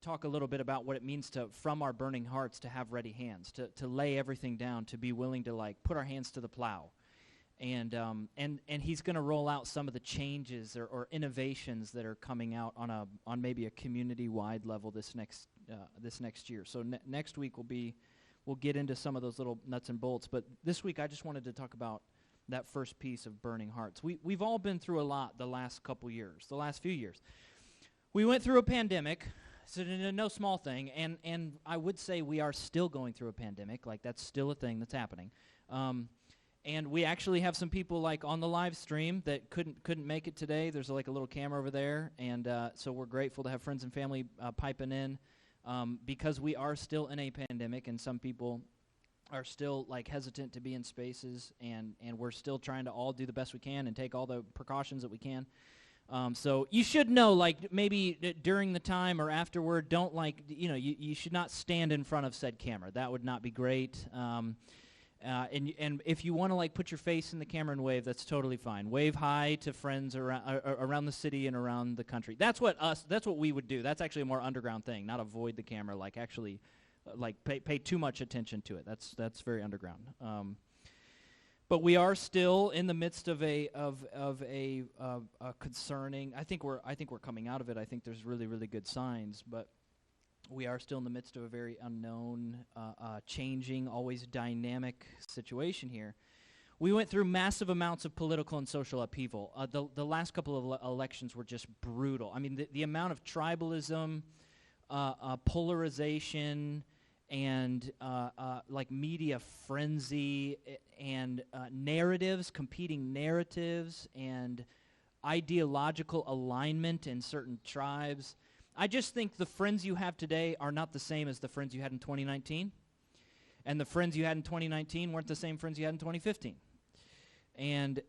talk a little bit about what it means to, from our burning hearts, to have ready hands, to lay everything down, to be willing to like put our hands to the plow. And he's going to roll out some of the changes or innovations that are coming out on maybe a community-wide level this next year. So next week we'll get into some of those little nuts and bolts. But this week I just wanted to talk about that first piece of burning hearts. We've all been through a lot the last few years. We went through a pandemic, so no small thing, and I would say we are still going through a pandemic. Like, that's still a thing that's happening. And we actually have some people like on the live stream that couldn't make it today. There's like a little camera over there, and so we're grateful to have friends and family piping in because we are still in a pandemic, and some people are still like hesitant to be in spaces, and we're still trying to all do the best we can and take all the precautions that we can. So you should know, like, maybe during the time or afterward, don't, like, you should not stand in front of said camera. That would not be great. And if you want to, like, put your face in the camera and wave, that's totally fine. Wave hi to friends around the city and around the country. That's what we would do. That's actually a more underground thing, not avoid the camera, like, actually, like, pay too much attention to it. That's very underground. But we are still in the midst of a concerning. I think we're coming out of it. I think there's really, really good signs, but we are still in the midst of a very unknown, changing, always dynamic situation here. We went through massive amounts of political and social upheaval. The last couple of elections were just brutal. I mean, the amount of tribalism, polarization, and like media frenzy and competing narratives and ideological alignment in certain tribes. I just think the friends you have today are not the same as the friends you had in 2019. And the friends you had in 2019 weren't the same friends you had in 2015. And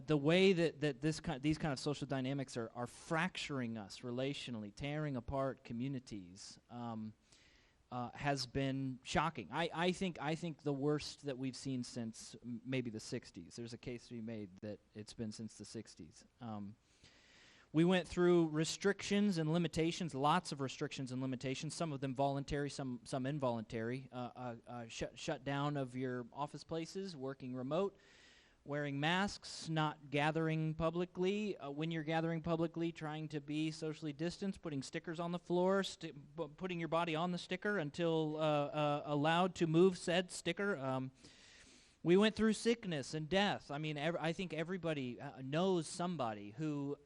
the way that these kind of social dynamics are fracturing us relationally, tearing apart communities, has been shocking. I think the worst that we've seen since maybe the 60s. There's a case to be made that it's been since the 60s. We went through restrictions and limitations, lots of restrictions and limitations, some of them voluntary, some involuntary. Shut down of your office places, working remote, wearing masks, not gathering publicly. When you're gathering publicly, trying to be socially distanced, putting stickers on the floor, putting your body on the sticker until allowed to move said sticker. We went through sickness and death. I mean, I think everybody knows somebody who,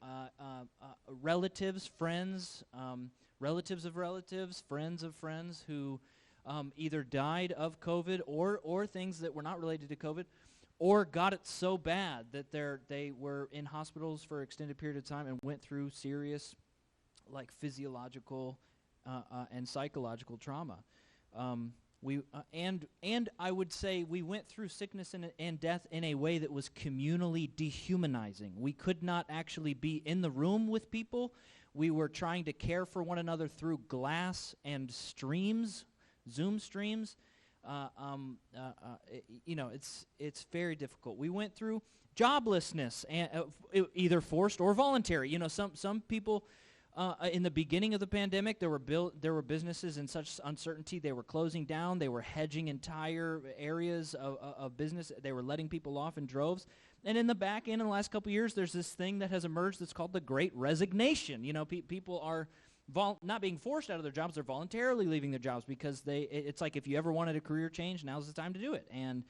relatives, friends, relatives of relatives, friends of friends who either died of COVID or things that were not related to COVID, or got it so bad that they were in hospitals for an extended period of time and went through serious, like, physiological and psychological trauma. And I would say we went through sickness and death in a way that was communally dehumanizing. We could not actually be in the room with people. We were trying to care for one another through glass and streams, Zoom streams. It's very difficult. We went through joblessness, and either forced or voluntary. Some people. In the beginning of the pandemic, there were businesses in such uncertainty, they were closing down, they were hedging entire areas of business, they were letting people off in droves. And in the back end, in the last couple of years, there's this thing that has emerged that's called the Great Resignation. People are not being forced out of their jobs, they're voluntarily leaving their jobs because it's like if you ever wanted a career change, now's the time to do it. And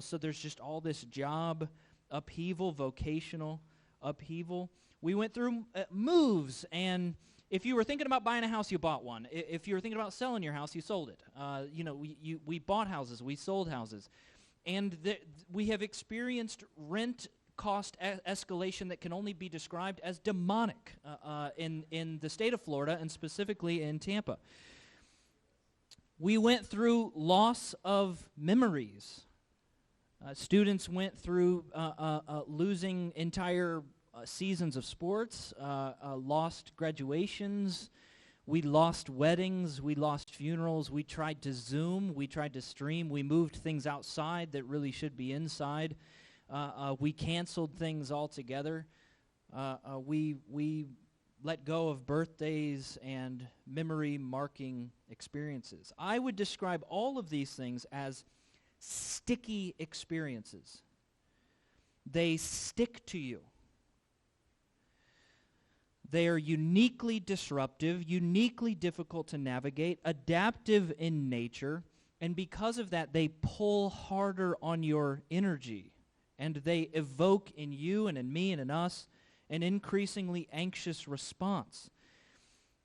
so there's just all this job upheaval, vocational upheaval. We went through moves, and if you were thinking about buying a house, you bought one. If you were thinking about selling your house, you sold it. We bought houses, we sold houses. And we have experienced rent cost escalation that can only be described as demonic in the state of Florida, and specifically in Tampa. We went through loss of memories. Students went through losing entire seasons of sports, lost graduations, we lost weddings, we lost funerals, we tried to Zoom, we tried to stream, we moved things outside that really should be inside, we canceled things altogether, we let go of birthdays and memory-marking experiences. I would describe all of these things as sticky experiences. They stick to you. They are uniquely disruptive, uniquely difficult to navigate, adaptive in nature, and because of that, they pull harder on your energy, and they evoke in you and in me and in us an increasingly anxious response.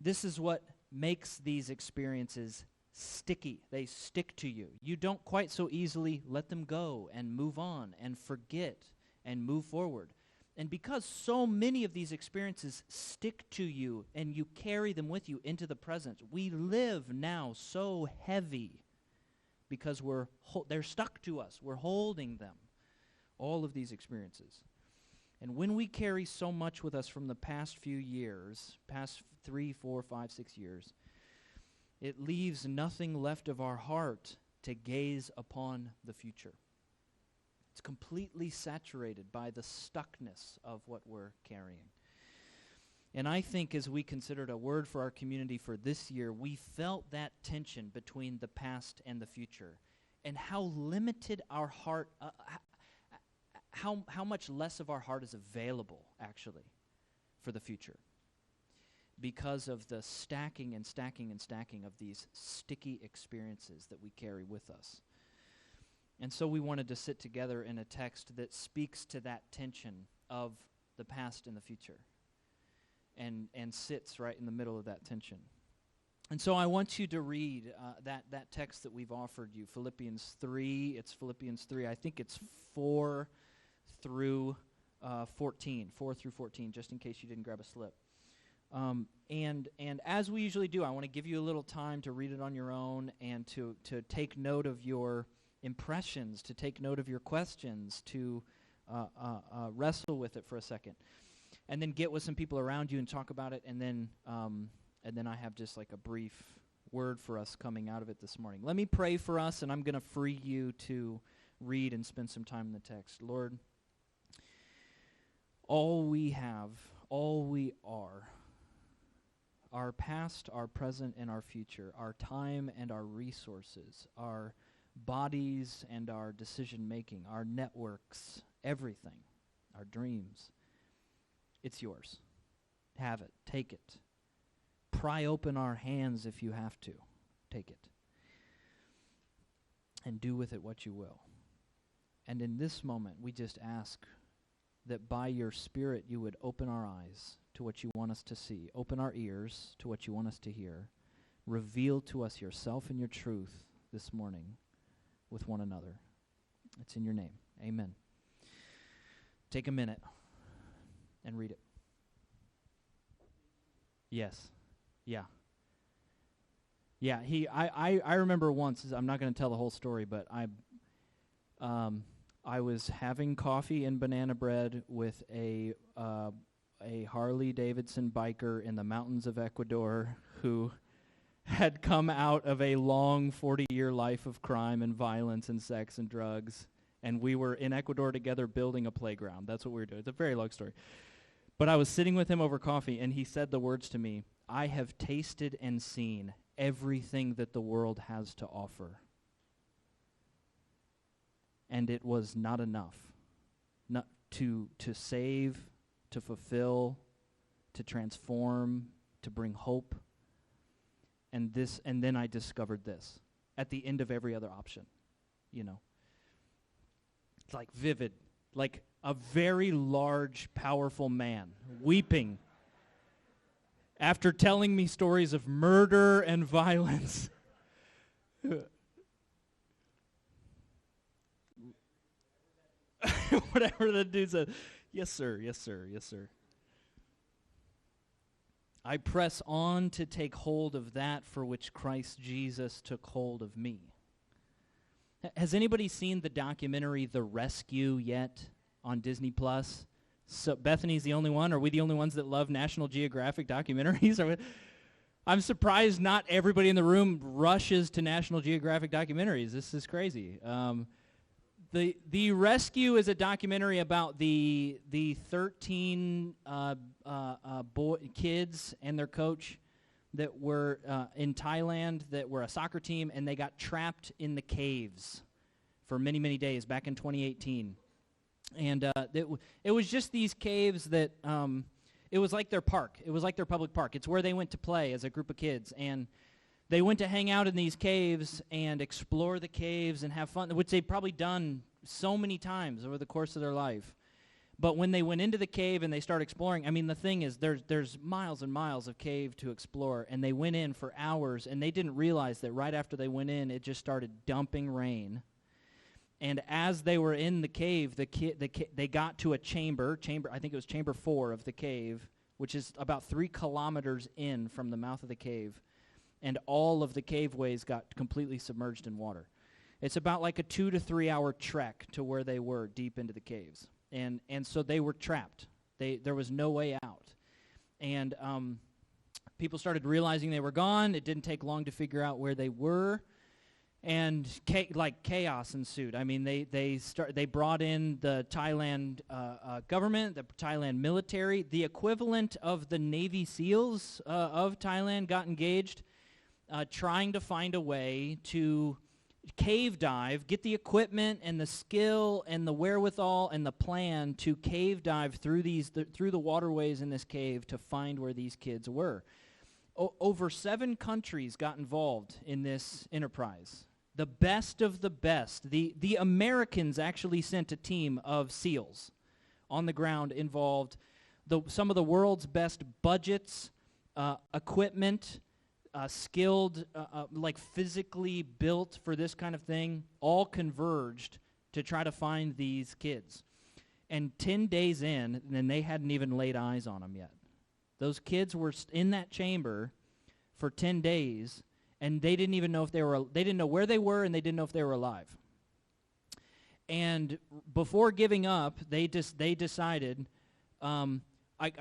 This is what makes these experiences sticky. They stick to you. You don't quite so easily let them go and move on and forget and move forward. And because so many of these experiences stick to you and you carry them with you into the present, we live now so heavy because they're stuck to us. We're holding them, all of these experiences. And when we carry so much with us from the past few years, past 3, 4, 5, 6 years, it leaves nothing left of our heart to gaze upon the future. It's completely saturated by the stuckness of what we're carrying. And I think as we considered a word for our community for this year, we felt that tension between the past and the future, and how limited our heart, how much less of our heart is available, actually, for the future because of the stacking and stacking and stacking of these sticky experiences that we carry with us. And so we wanted to sit together in a text that speaks to that tension of the past and the future and sits right in the middle of that tension. And so I want you to read that text that we've offered you, Philippians 3. It's Philippians 3. I think it's 4 through 14, just in case you didn't grab a slip. And as we usually do, I want to give you a little time to read it on your own and to take note of your impressions, to take note of your questions, to wrestle with it for a second, and then get with some people around you and talk about it, and then I have just like a brief word for us coming out of it this morning. Let me pray for us, and I'm going to free you to read and spend some time in the text. Lord, all we have, all we are, our past, our present, and our future, our time and our resources, our bodies and our decision-making, our networks, everything, our dreams, it's yours. Have it. Take it. Pry open our hands if you have to. Take it. And do with it what you will. And in this moment, we just ask that by your Spirit you would open our eyes to what you want us to see, open our ears to what you want us to hear, reveal to us yourself and your truth this morning with one another. It's in your name. Amen. Take a minute and read it. Yes. Yeah. Yeah, I remember once, I'm not going to tell the whole story, but I was having coffee and banana bread with a Harley Davidson biker in the mountains of Ecuador who had come out of a long 40-year life of crime and violence and sex and drugs, and we were in Ecuador together building a playground. That's what we were doing. It's a very long story. But I was sitting with him over coffee, and he said the words to me, "I have tasted and seen everything that the world has to offer. And it was not enough not to save, to fulfill, to transform, to bring hope. And then I discovered this at the end of every other option, you know. It's like vivid, like a very large, powerful man weeping after telling me stories of murder and violence. Whatever the dude said. Yes, sir, yes, sir, yes, sir. I press on to take hold of that for which Christ Jesus took hold of me. Has anybody seen the documentary The Rescue yet on Disney Plus? So Bethany's the only one? Are we the only ones that love National Geographic documentaries? I'm surprised not everybody in the room rushes to National Geographic documentaries. This is crazy. The Rescue is a documentary about the 13 kids and their coach that were in Thailand that were a soccer team, and they got trapped in the caves for many, many days back in 2018. And it was just these caves that it was like their park. It was like their public park. It's where they went to play as a group of kids, and they went to hang out in these caves and explore the caves and have fun, which they've probably done so many times over the course of their life. But when they went into the cave and they started exploring, I mean, the thing is, there's miles and miles of cave to explore, and they went in for hours, and they didn't realize that right after they went in, it just started dumping rain. And as they were in the cave, they got to a chamber, I think it was chamber 4 of the cave, which is about 3 kilometers in from the mouth of the cave. And all of the caveways got completely submerged in water. It's about like a 2 to 3 hour trek to where they were deep into the caves. And so they were trapped. There was no way out. And people started realizing they were gone. It didn't take long to figure out where they were. And chaos ensued. I mean, they brought in the Thailand government, the Thailand military. The equivalent of the Navy SEALs of Thailand got engaged, trying to find a way to cave dive, get the equipment and the skill and the wherewithal and the plan to cave dive through through the waterways in this cave to find where these kids were. Over 7 countries got involved in this enterprise. The best of the best. The Americans actually sent a team of SEALs on the ground involved. Some of the world's best budgets, equipment, skilled, like physically built for this kind of thing, all converged to try to find these kids. And 10 days in, and they hadn't even laid eyes on them yet. Those kids were in that chamber for 10 days, and they didn't even know if they didn't know where they were, and they didn't know if they were alive. And before giving up, they decided, I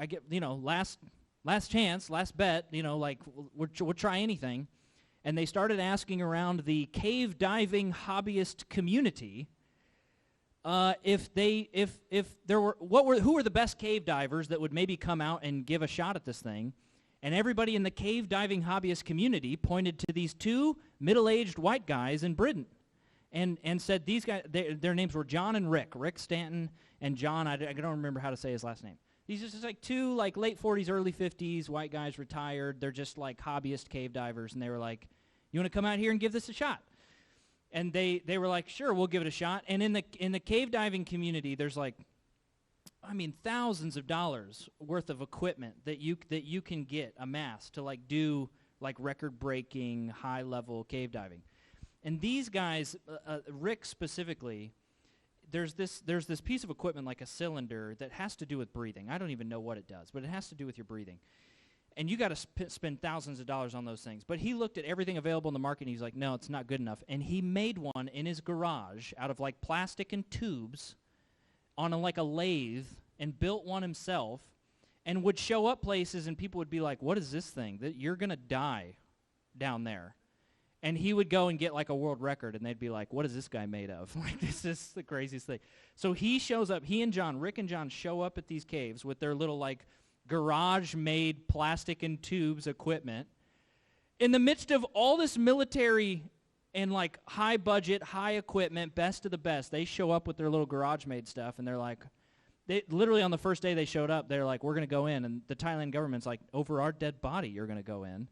get, last chance, last bet, we'll try anything. And they started asking around the cave diving hobbyist community who were the best cave divers that would maybe come out and give a shot at this thing. And everybody in the cave diving hobbyist community pointed to these 2 middle-aged white guys in Britain and said these guys, their names were John and Rick Stanton and John, I don't remember how to say his last name. These are just like 2 late 40s, early 50s white guys, retired. They're just like hobbyist cave divers, and they were like, you want to come out here and give this a shot? And they were like, sure, we'll give it a shot. And in the cave diving community, there's thousands of dollars worth of equipment that you can get amassed to do record-breaking, high-level cave diving. And these guys, Rick specifically, there's this piece of equipment like a cylinder that has to do with breathing. I don't even know what it does, but it has to do with your breathing. And you got to spend thousands of dollars on those things. But he looked at everything available in the market, and he's like, no, it's not good enough. And he made one in his garage out of plastic and tubes on a lathe, and built one himself, and would show up places, and people would be like, what is this thing? That you're going to die down there. And he would go and get a world record, and they'd be like, what is this guy made of? This is the craziest thing. So he shows up, Rick and John show up at these caves with their little garage-made plastic and tubes equipment. In the midst of all this military and high budget, high equipment, best of the best, they show up with their little garage-made stuff, and they're like, they literally on the first day they showed up, they're like, we're going to go in. And the Thailand government's like, over our dead body, you're going to go in.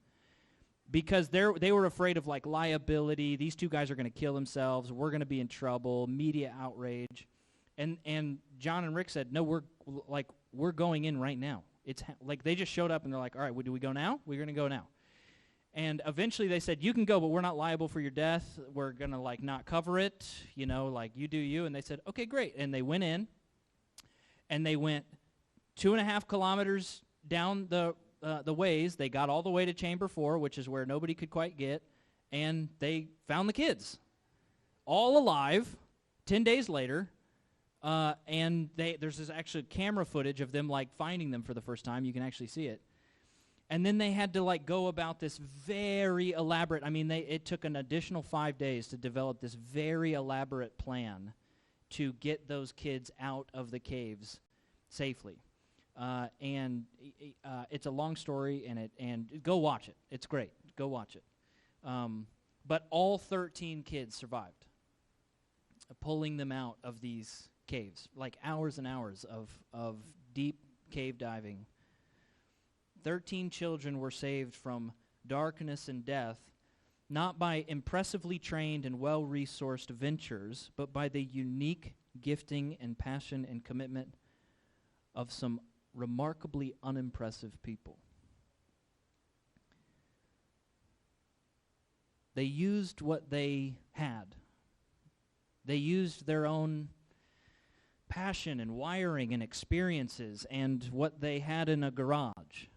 Because they were afraid of liability. These 2 guys are going to kill themselves. We're going to be in trouble. Media outrage. And John and Rick said, no, we're going in right now. It's they just showed up and they're like, all right, do we go now? We're going to go now. And eventually they said, you can go, but we're not liable for your death. We're going to not cover it. You do you. And they said, okay, great. And they went in. And they went 2.5 kilometers down the ways. They got all the way to Chamber 4, which is where nobody could quite get, and they found the kids, all alive, 10 days later, and there's this actually camera footage of them finding them for the first time. You can actually see it. And then they had to go about this very elaborate, it took an additional 5 days to develop this very elaborate plan to get those kids out of the caves safely. It's a long story, and go watch it. It's great. Go watch it. But all 13 kids survived, pulling them out of these caves, like hours and hours of deep cave diving. 13 children were saved from darkness and death, not by impressively trained and well-resourced ventures, but by the unique gifting and passion and commitment of some remarkably unimpressive people. They used what they had. They used their own passion and wiring and experiences and what they had in a garage,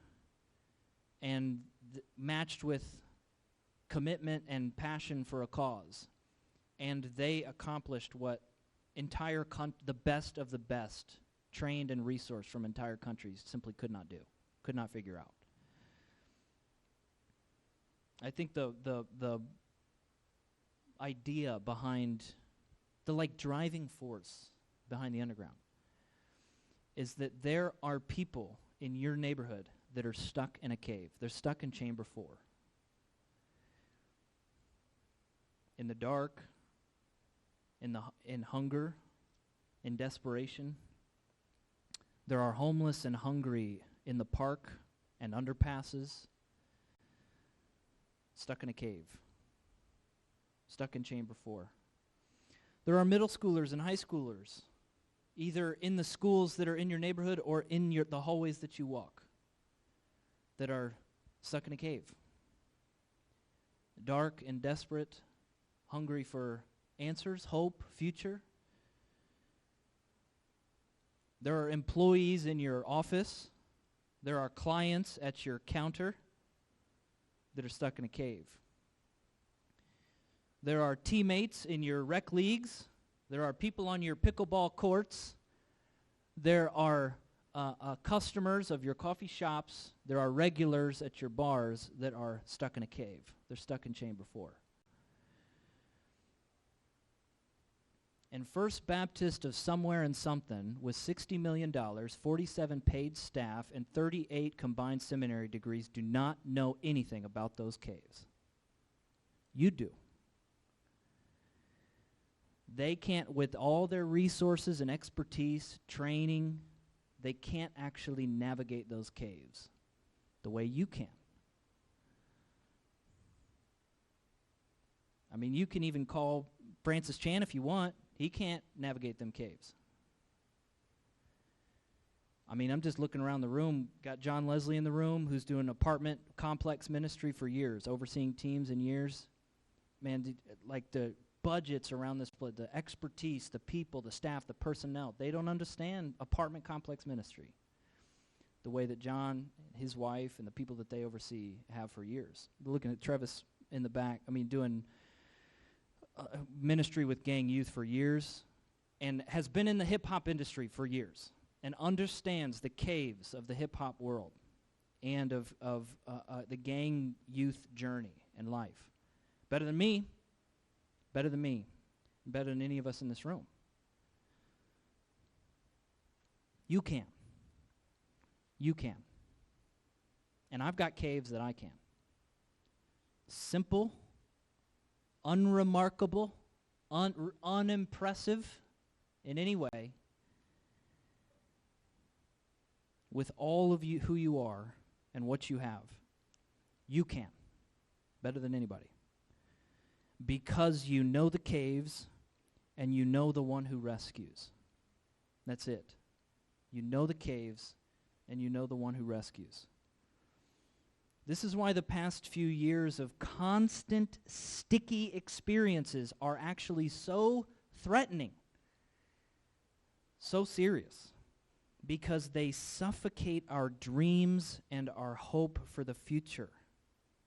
and matched with commitment and passion for a cause. And they accomplished what the best of the best, trained and resourced from entire countries, simply could not do, could not figure out. I think the idea behind, the driving force behind the underground is that there are people in your neighborhood that are stuck in a cave. They're stuck in chamber 4. In the dark, in hunger, in desperation. There are homeless and hungry in the park and underpasses, stuck in a cave, stuck in chamber 4. There are middle schoolers and high schoolers, either in the schools that are in your neighborhood or in the hallways that you walk, that are stuck in a cave. Dark and desperate, hungry for answers, hope, future. There are employees in your office. There are clients at your counter that are stuck in a cave. There are teammates in your rec leagues. There are people on your pickleball courts. There are customers of your coffee shops. There are regulars at your bars that are stuck in a cave. They're stuck in chamber 4. And First Baptist of somewhere and something, with $60 million, 47 paid staff, and 38 combined seminary degrees, do not know anything about those caves. You do. They can't, with all their resources and expertise, training, they can't actually navigate those caves the way you can. I mean, you can even call Francis Chan if you want. He can't navigate them caves. I mean, I'm just looking around the room. Got John Leslie in the room, who's doing apartment complex ministry for years, overseeing teams in years. Man, the budgets around this, the expertise, the people, the staff, the personnel, they don't understand apartment complex ministry the way that John, his wife, and the people that they oversee have for years. Looking at Travis in the back, doing ministry with gang youth for years, and has been in the hip-hop industry for years, and understands the caves of the hip-hop world and of the gang youth journey and life. Better than me, better than any of us in this room. You can. And I've got caves that I can. Simple, unremarkable, unimpressive in any way, with all of you who you are and what you have. You can, better than anybody, because you know the caves and you know the one who rescues. That's it. You know the caves and you know the one who rescues. This is why the past few years of constant, sticky experiences are actually so threatening, so serious, because they suffocate our dreams and our hope for the future,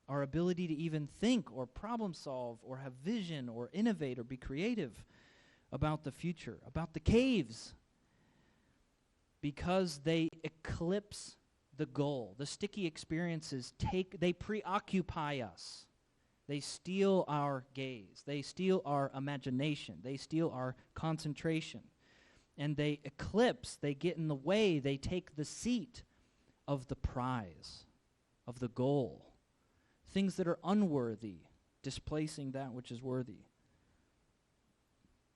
our ability to even think or problem solve or have vision or innovate or be creative about the future, about the caves, because they eclipse the goal. The sticky experiences they preoccupy us. They steal our gaze. They steal our imagination. They steal our concentration. And they eclipse, they get in the way, they take the seat of the prize, of the goal. Things that are unworthy, displacing that which is worthy.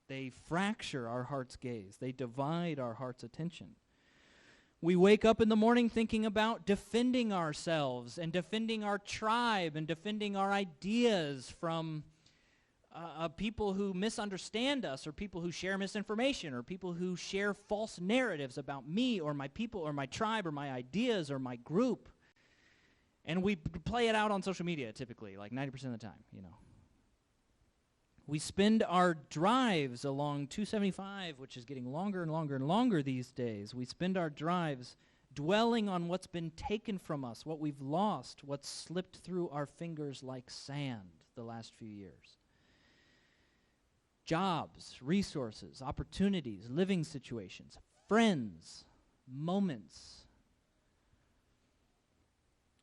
They fracture our heart's gaze. They divide our heart's attention. We wake up in the morning thinking about defending ourselves and defending our tribe and defending our ideas from people who misunderstand us, or people who share misinformation, or people who share false narratives about me or my people or my tribe or my ideas or my group. And we play it out on social media typically, like 90% of the time, you know. We spend our drives along 275, which is getting longer and longer and longer these days. We spend our drives dwelling on what's been taken from us, what we've lost, what's slipped through our fingers like sand the last few years. Jobs, resources, opportunities, living situations, friends, moments.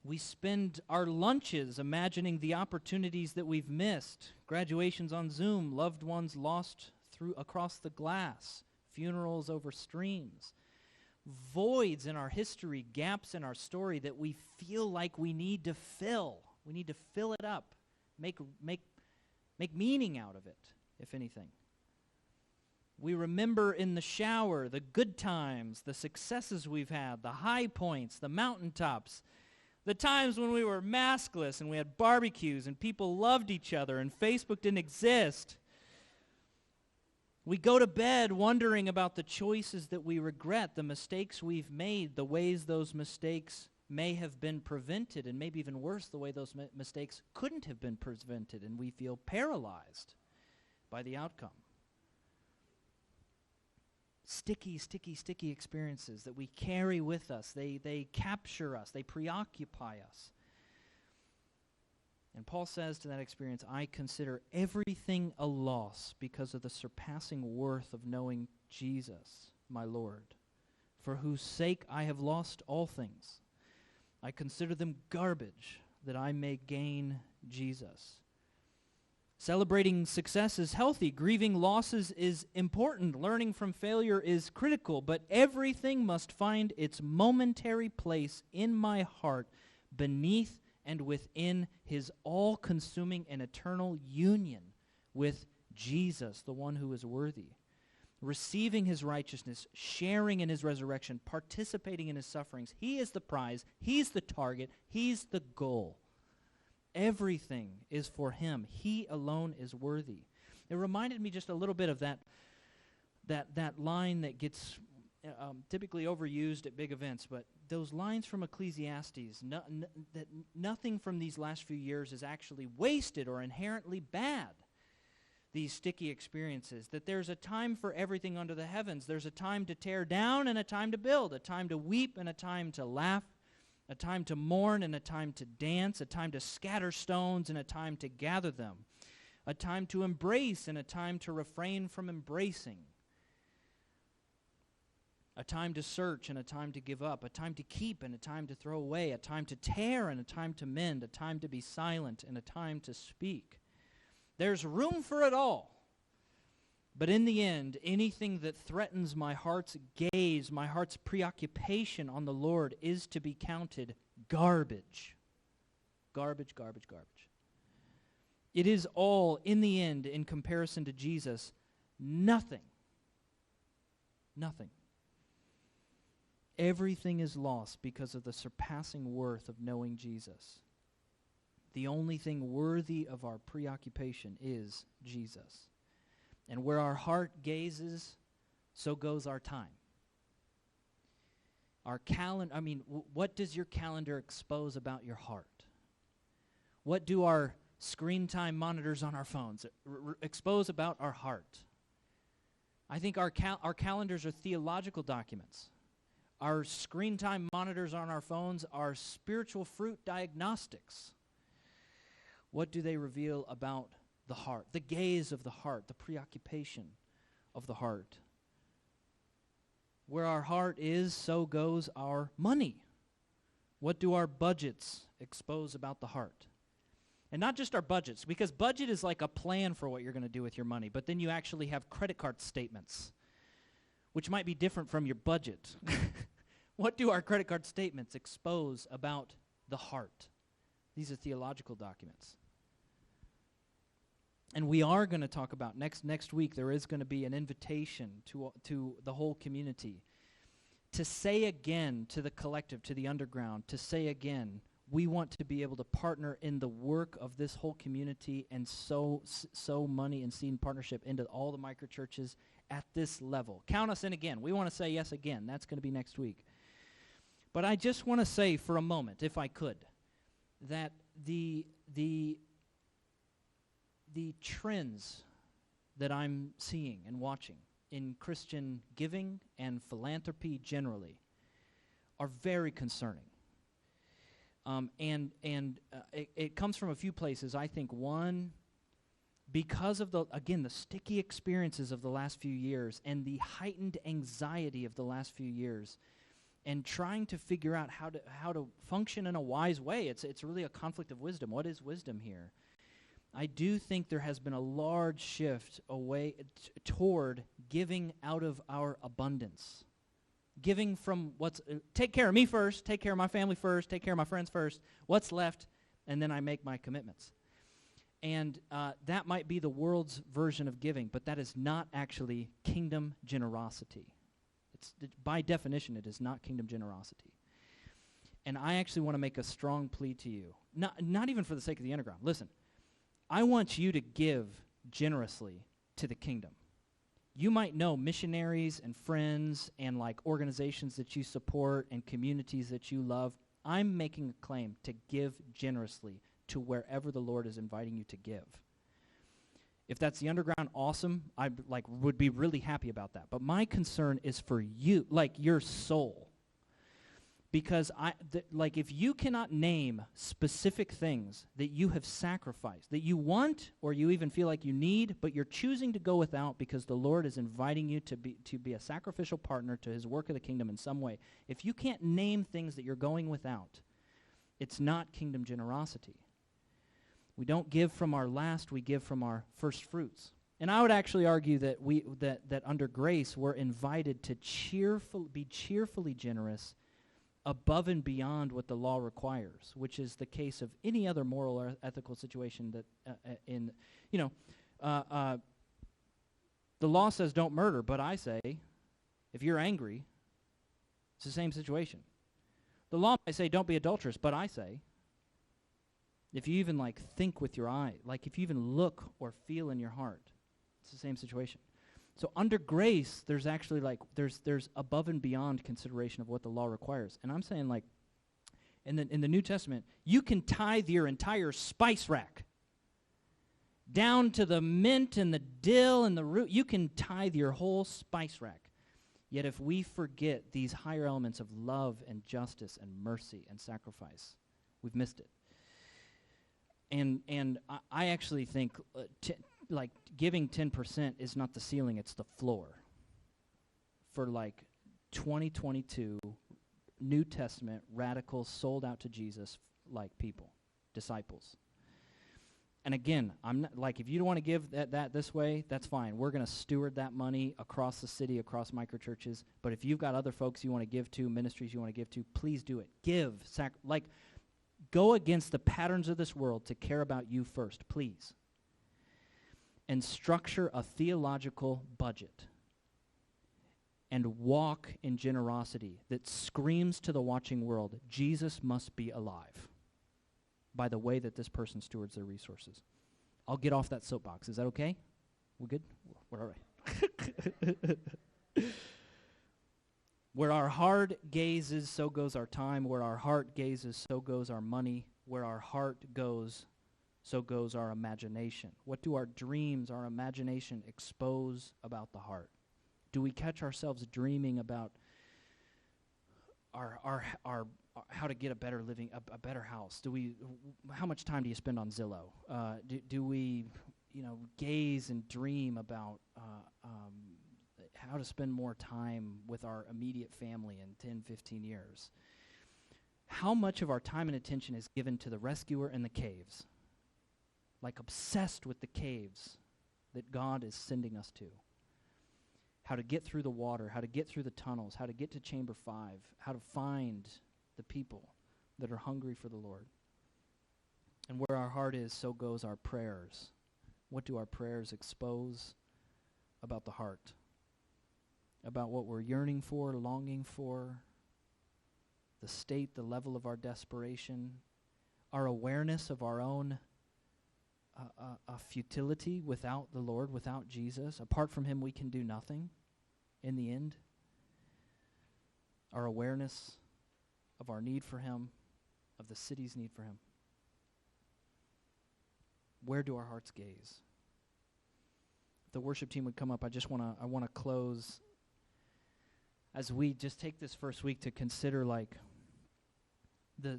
We spend our lunches imagining the opportunities that we've missed. Graduations on Zoom, loved ones lost across the glass, funerals over streams. Voids in our history, gaps in our story that we feel like we need to fill. We need to fill it up, make meaning out of it, if anything. We remember in the shower the good times, the successes we've had, the high points, the mountaintops, the times when we were maskless and we had barbecues and people loved each other and Facebook didn't exist. We go to bed wondering about the choices that we regret, the mistakes we've made, the ways those mistakes may have been prevented, and maybe even worse, the way those mistakes couldn't have been prevented, and we feel paralyzed by the outcome. Sticky experiences that we carry with us. They capture us. They preoccupy us. And Paul says to that experience, I consider everything a loss because of the surpassing worth of knowing Jesus, my Lord, for whose sake I have lost all things. I consider them garbage that I may gain Jesus. Celebrating success is healthy. Grieving losses is important. Learning from failure is critical. But everything must find its momentary place in my heart beneath and within his all-consuming and eternal union with Jesus, the one who is worthy. Receiving his righteousness, sharing in his resurrection, participating in his sufferings. He is the prize. He's the target. He's the goal. Everything is for him. He alone is worthy. It reminded me just a little bit of that line that gets typically overused at big events, but those lines from Ecclesiastes, that nothing from these last few years is actually wasted or inherently bad. These sticky experiences, that there's a time for everything under the heavens. There's a time to tear down and a time to build, a time to weep and a time to laugh, a time to mourn and a time to dance, a time to scatter stones and a time to gather them, a time to embrace and a time to refrain from embracing, a time to search and a time to give up, a time to keep and a time to throw away, a time to tear and a time to mend, a time to be silent and a time to speak. There's room for it all. But in the end, anything that threatens my heart's gaze, my heart's preoccupation on the Lord is to be counted garbage. Garbage, garbage, garbage. It is all, in the end, in comparison to Jesus, nothing. Nothing. Everything is lost because of the surpassing worth of knowing Jesus. The only thing worthy of our preoccupation is Jesus. And where our heart gazes, so goes our time. Our calendar, what does your calendar expose about your heart? What do our screen time monitors on our phones expose about our heart? I think our calendars are theological documents. Our screen time monitors on our phones are spiritual fruit diagnostics. What do they reveal about the heart, the gaze of the heart, the preoccupation of the heart? Where our heart is, so goes our money. What do our budgets expose about the heart? And not just our budgets, because budget is like a plan for what you're going to do with your money, but then you actually have credit card statements, which might be different from your budget. What do our credit card statements expose about the heart? These are theological documents. And we are going to talk about, next week, there is going to be an invitation to the whole community to say again to the collective, to the underground, to say again, we want to be able to partner in the work of this whole community and sow money and seed and partnership into all the microchurches at this level. Count us in again. We want to say yes again. That's going to be next week. But I just want to say for a moment, if I could, that the trends that I'm seeing and watching in Christian giving and philanthropy generally are very concerning. It comes from a few places. I think one, because of the sticky experiences of the last few years and the heightened anxiety of the last few years, and trying to figure out how to function in a wise way. It's really a conflict of wisdom. What is wisdom here? I do think there has been a large shift away toward giving out of our abundance. Giving from take care of me first, take care of my family first, take care of my friends first, what's left, and then I make my commitments. And that might be the world's version of giving, but that is not actually kingdom generosity. By definition, it is not kingdom generosity. And I actually want to make a strong plea to you, not even for the sake of the underground. Listen, I want you to give generously to the kingdom. You might know missionaries and friends and like organizations that you support and communities that you love. I'm making a claim to give generously to wherever the Lord is inviting you to give. If that's the underground, awesome. I would be really happy about that. But my concern is for you, like your soul. Because if you cannot name specific things that you have sacrificed, that you want or you even feel like you need, but you're choosing to go without because the Lord is inviting you to be a sacrificial partner to his work of the kingdom in some way. If you can't name things that you're going without, it's not kingdom generosity. We don't give from our last, we give from our first fruits. And I would actually argue that that under grace we're invited to be cheerfully generous above and beyond what the law requires, which is the case of any other moral or ethical situation that the law says don't murder, but I say if you're angry, it's the same situation. The law might say don't be adulterous, but I say if you even think with your eye, if you even look or feel in your heart, it's the same situation. So under grace, there's actually there's above and beyond consideration of what the law requires. And I'm saying in the New Testament, you can tithe your entire spice rack down to the mint and the dill and the root. You can tithe your whole spice rack. Yet if we forget these higher elements of love and justice and mercy and sacrifice, we've missed it. And I actually think giving 10% is not the ceiling, it's the floor for 2022 New Testament radical sold out to Jesus people, disciples. And again, I'm not if you don't want to give that this way, that's fine. We're going to steward that money across the city, across microchurches. But if you've got other folks you want to give to, ministries you want to give to, please do it. Give, go against the patterns of this world to care about you first, please. And structure a theological budget and walk in generosity that screams to the watching world, Jesus must be alive by the way that this person stewards their resources. I'll get off that soapbox. Is that okay? We're good? We're all right. Where our heart gazes, so goes our time. Where our heart gazes, so goes our money. Where our heart goes, so goes our imagination. What do our dreams, our imagination expose about the heart? Do we catch ourselves dreaming about our how to get a better living, a better house? How much time do you spend on Zillow? Do we, gaze and dream about how to spend more time with our immediate family in 10, 15 years? How much of our time and attention is given to the rescuer in the caves? like obsessed with the caves that God is sending us to. How to get through the water, how to get through the tunnels, how to get to Chamber 5, how to find the people that are hungry for the Lord. And where our heart is, so goes our prayers. What do our prayers expose about the heart? About what we're yearning for, longing for, the state, the level of our desperation, our awareness of our own futility without the Lord, without Jesus. Apart from him, we can do nothing in the end. Our awareness of our need for him, of the city's need for him. Where do our hearts gaze? If the worship team would come up, I want to close as we just take this first week to consider like the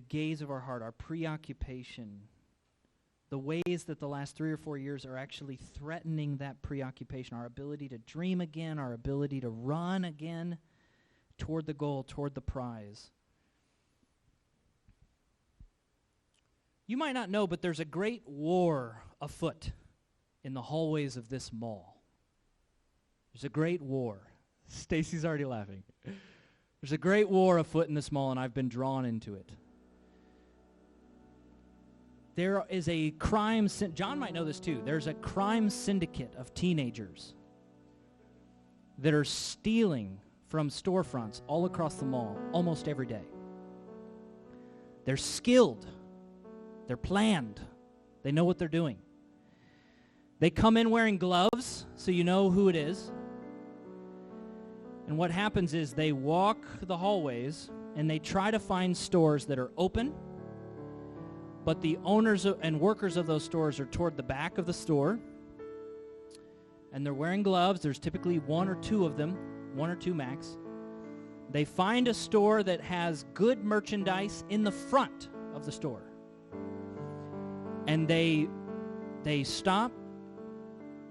gaze of our heart, our preoccupation, the ways that the last 3 or 4 years are actually threatening that preoccupation, our ability to dream again, our ability to run again toward the goal, toward the prize. You might not know, but there's a great war afoot in the hallways of this mall. There's a great war. Stacy's already laughing. There's a great war afoot in this mall, and I've been drawn into it. There is a crime, John might know this too, there's a crime syndicate of teenagers that are stealing from storefronts all across the mall almost every day. They're skilled. They're planned. They know what they're doing. They come in wearing gloves, so you know who it is. And what happens is they walk the hallways and they try to find stores that are open, but the owners and workers of those stores are toward the back of the store, and they're wearing gloves. There's typically 1 or 2 of them, 1 or 2 max. They find a store that has good merchandise in the front of the store, and they stop,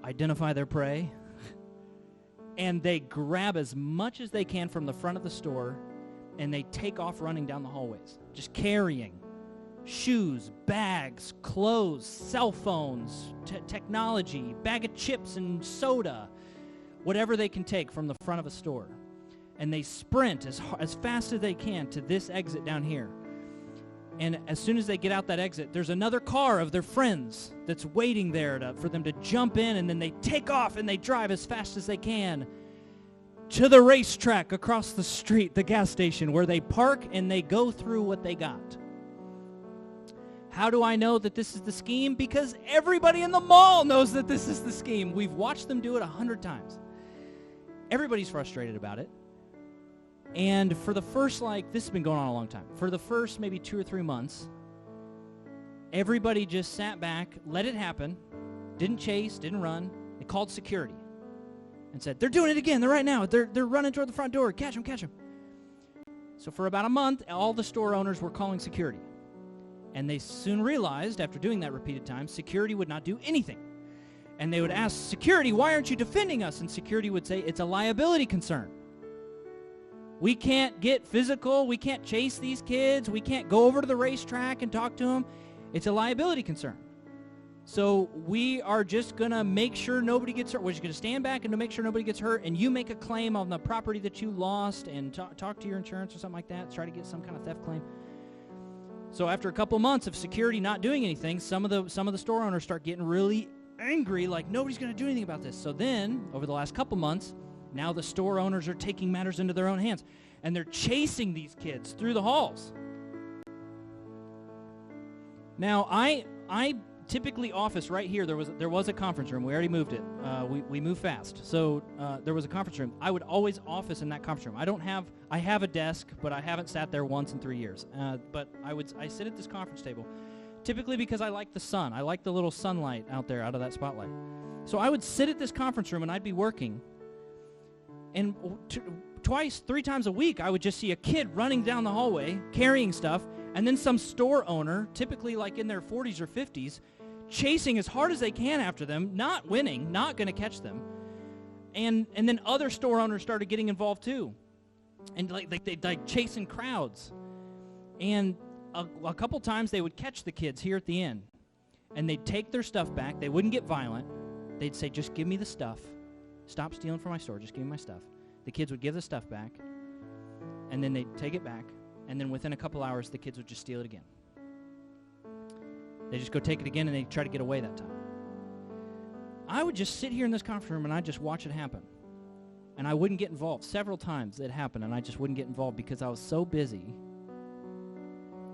identify their prey, and they grab as much as they can from the front of the store, and they take off running down the hallways, just carrying shoes, bags, clothes, cell phones, technology, bag of chips and soda, whatever they can take from the front of a store. And they sprint as fast as they can to this exit down here. And as soon as they get out that exit, there's another car of their friends that's waiting there for them to jump in, and then they take off and they drive as fast as they can to the racetrack across the street, the gas station, where they park and they go through what they got. How do I know that this is the scheme? Because everybody in the mall knows that this is the scheme. We've watched them do it 100 times. Everybody's frustrated about it. And for the first, this has been going on a long time. For the first maybe 2 or 3 months, everybody just sat back, let it happen, didn't chase, didn't run. They called security and said, they're doing it again. They're right now. They're running toward the front door. Catch them, catch them. So for about a month, all the store owners were calling security. And they soon realized, after doing that repeated times, security would not do anything. And they would ask, security, why aren't you defending us? And security would say, it's a liability concern. We can't get physical. We can't chase these kids. We can't go over to the racetrack and talk to them. It's a liability concern. So we are just going to make sure nobody gets hurt. We're just going to stand back and to make sure nobody gets hurt, and you make a claim on the property that you lost and talk to your insurance or something like that, try to get some kind of theft claim. So after a couple months of security not doing anything, some of the store owners start getting really angry, like nobody's going to do anything about this. So then, over the last couple months, now the store owners are taking matters into their own hands, and they're chasing these kids through the halls. Now, I typically office right here. There was a conference room. We already moved it. We moved fast. So there was a conference room. I would always office in that conference room. I have a desk, but I haven't sat there once in 3 years. But I sit at this conference table, typically because I like the sun. I like the little sunlight out there, out of that spotlight. So I would sit at this conference room and I'd be working, and 3 times a week I would just see a kid running down the hallway carrying stuff, and then some store owner, typically like in their 40s or 50s, chasing as hard as they can after them, not winning, not going to catch them. And then other store owners started getting involved too. And they chasing crowds. And a couple times they would catch the kids here at the end, and they'd take their stuff back. They wouldn't get violent. They'd say, just give me the stuff. Stop stealing from my store. Just give me my stuff. The kids would give the stuff back, and then they'd take it back, and then within a couple hours, the kids would just steal it again. They just go take it again, and they try to get away that time. I would just sit here in this conference room, and I'd just watch it happen. And I wouldn't get involved. Several times it happened, and I just wouldn't get involved because I was so busy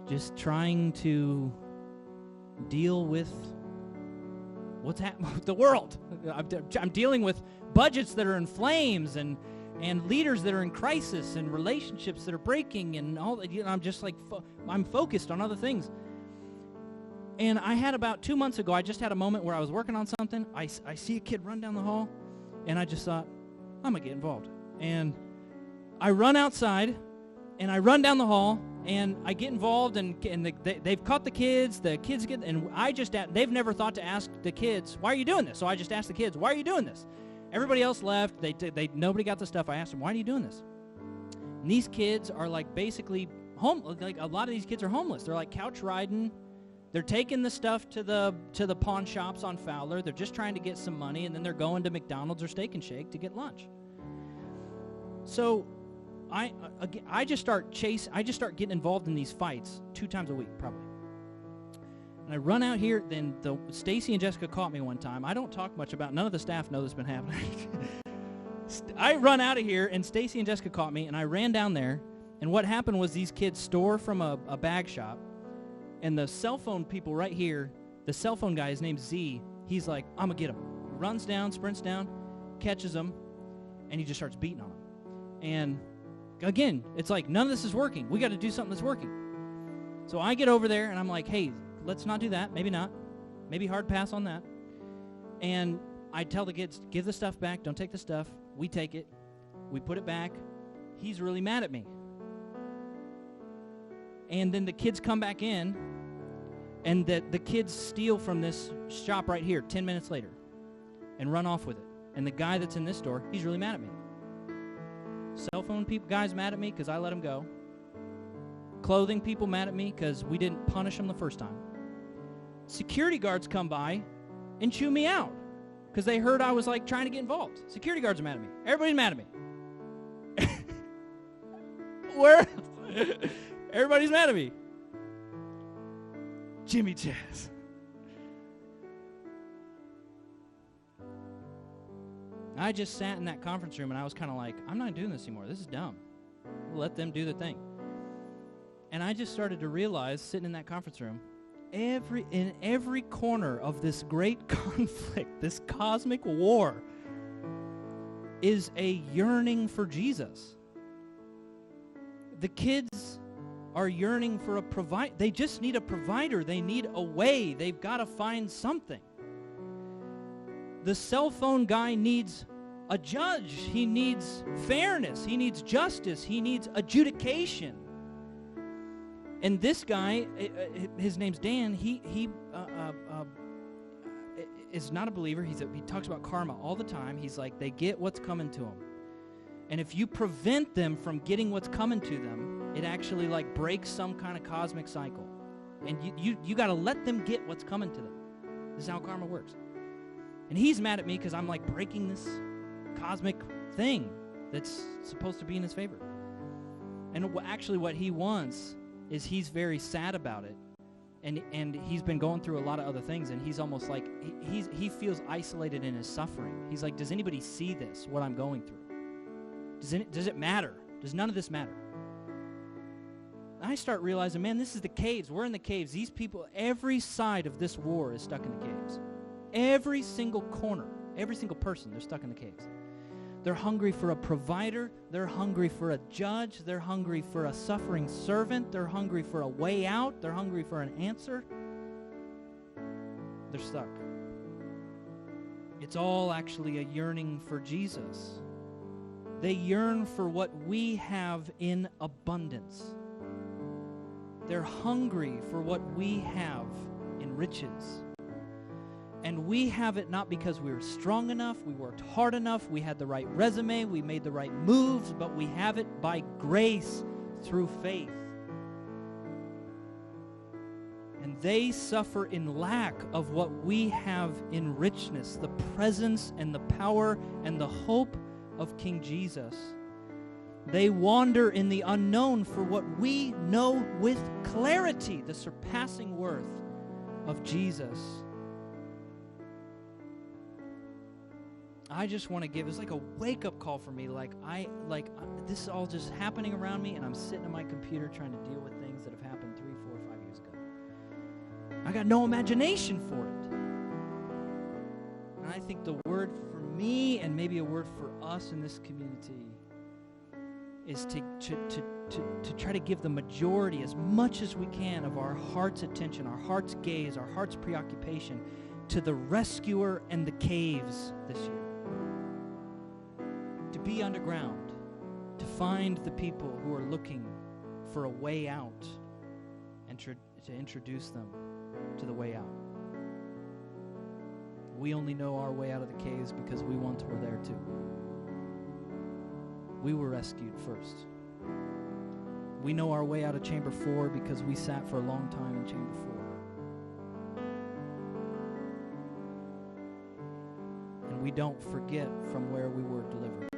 just trying to deal with what's happening with the world. I'm dealing with budgets that are in flames and leaders that are in crisis and relationships that are breaking and all that. I'm just like, I'm focused on other things. And I had about 2 months ago, I just had a moment where I was working on something. I see a kid run down the hall, and I just thought, I'm going to get involved. And I run outside, and I run down the hall, and I get involved, and they've caught the kids get, and they've never thought to ask the kids, why are you doing this? So I just asked the kids, why are you doing this? Everybody else left. Nobody got the stuff. I asked them, why are you doing this? And these kids are like basically like a lot of these kids are homeless. They're like couch riding. They're taking the stuff to the pawn shops on Fowler. They're just trying to get some money, and then they're going to McDonald's or Steak and Shake to get lunch. So I just start getting involved in these fights 2 times a week, probably. And I run out here. Then Stacy and Jessica caught me one time. I don't talk much about. None of the staff know this has been happening. I run out of here, and Stacy and Jessica caught me, and I ran down there. And what happened was these kids stole from a bag shop. And the cell phone people right here, the cell phone guy, his name's Z, he's like, I'm going to get him. Runs down, sprints down, catches him, and he just starts beating on him. And again, it's like, none of this is working. We got to do something that's working. So I get over there, and I'm like, hey, let's not do that. Maybe not. Maybe hard pass on that. And I tell the kids, give the stuff back. Don't take the stuff. We take it. We put it back. He's really mad at me. And then the kids come back in, and the kids steal from this shop right here 10 minutes later and run off with it. And the guy that's in this store, he's really mad at me. Cell phone guys mad at me because I let him go. Clothing people mad at me because we didn't punish them the first time. Security guards come by and chew me out because they heard I was like trying to get involved. Security guards are mad at me. Everybody's mad at me. Where? Everybody's mad at me. Jimmy Jazz. I just sat in that conference room, and I was kind of like, I'm not doing this anymore. This is dumb. Let them do the thing. And I just started to realize, sitting in that conference room, in every corner of this great conflict, this cosmic war, is a yearning for Jesus. The kids are yearning for a provider. They just need a provider. They need a way. They've got to find something. The cell phone guy needs a judge. He needs fairness. He needs justice. He needs adjudication. And this guy, his name's Dan, he is not a believer. He talks about karma all the time. He's like, they get what's coming to them. And if you prevent them from getting what's coming to them, it actually like breaks some kind of cosmic cycle. And you got to let them get what's coming to them. This is how karma works. And he's mad at me because I'm like breaking this cosmic thing that's supposed to be in his favor. And actually what he wants is he's very sad about it. And he's been going through a lot of other things, and he's almost like, he feels isolated in his suffering. He's like, does anybody see this, what I'm going through? Does it matter? Does none of this matter? I start realizing, man, this is the caves. We're in the caves. These people, every side of this war is stuck in the caves. Every single corner, every single person, they're stuck in the caves. They're hungry for a provider. They're hungry for a judge. They're hungry for a suffering servant. They're hungry for a way out. They're hungry for an answer. They're stuck. It's all actually a yearning for Jesus. They yearn for what we have in abundance. They're hungry for what we have in riches. And we have it not because we were strong enough, we worked hard enough, we had the right resume, we made the right moves, but we have it by grace through faith. they suffer in lack of what we have in richness, the presence and the power and the hope of King Jesus. They wander in the unknown for what we know with clarity, the surpassing worth of Jesus. I just want to give, it's like a wake-up call for me. This is all just happening around me, and I'm sitting at my computer trying to deal with things that have happened 3, 4, 5 years ago. I got no imagination for it. And I think the word for me, and maybe a word for us in this community, is to try to give the majority, as much as we can, of our heart's attention, our heart's gaze, our heart's preoccupation to the rescuer and the caves this year. To be underground, to find the people who are looking for a way out, and to introduce them to the way out. We only know our way out of the caves because we once were there too. We were rescued first. We know our way out of chamber 4 because we sat for a long time in chamber 4. And we don't forget from where we were delivered.